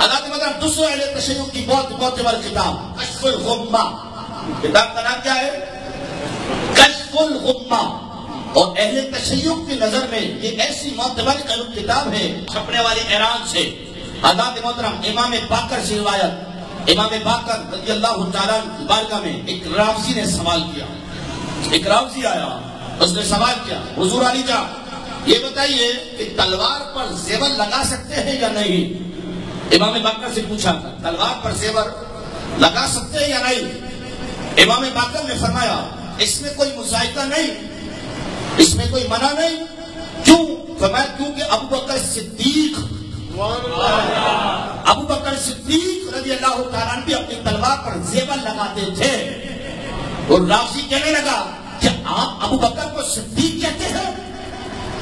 حضرت مطلب دوسرے اہل تشیع کی بہت معتبر کتاب کشف الغمہ، کتاب کا نام کیا ہے؟ کشف الغمہ. اور اہل تشیع کی نظر میں یہ ایسی معتبر کتاب ہے چھپنے والی ایران سے. حضرت محترم امام باقر سے روایت، امام باقر رضی اللہ تعالیٰ کی بارگاہ میں ایک راوزی نے سوال کیا. ایک راوزی آیا، اس نے سوال کیا، حضور علی جان یہ بتائیے کہ تلوار پر زیور لگا سکتے ہیں یا نہیں؟ امام باقر سے پوچھا تھا تلوار پر زیور لگا سکتے ہیں یا نہیں؟ امام باقر نے فرمایا اس میں کوئی مذائقہ نہیں، اس میں کوئی منع نہیں. کیوں؟ فرمایا کیونکہ ابو بکر صدیق رضی اللہ تعالیٰ بھی اپنی تلوار پر زیور لگاتے تھے. اور راوزی کہنے لگا کہ آپ ابو بکر کو صدیق کہتے ہیں؟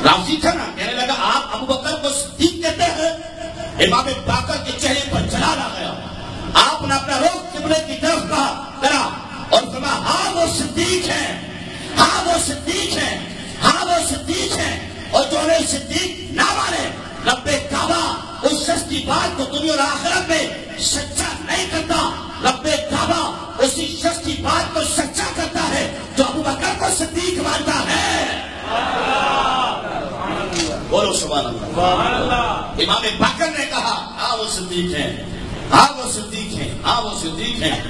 راوزی تھا نا، کہنے لگا آپ ابو بکر کو صدیق کہتے ہیں؟ امام باقر کے چہرے پر جلال آ گیا. آپ نے اپنا رخ قبلے کی طرف کرا اور فرمایا ہاں وہ صدیق ہیں، ہاں وہ صدیق ہیں، ہاں وہ صدیق ہیں. اور جو انہیں صدیق نہ مانے رب کعبہ اس شخص کی بات کو دنیا اور آخرت میں سچا نہیں کرتا. رب کعبہ اسی شخص کی بات کو سچا کرتا ہے جو ابو بکر کو صدیق مانتا ہے. بولو سبحان اللہ. امام باقر نے کہا ہاں وہ صدیق ہیں، ہاں وہ صدیق ہیں، ہاں وہ صدیق ہیں.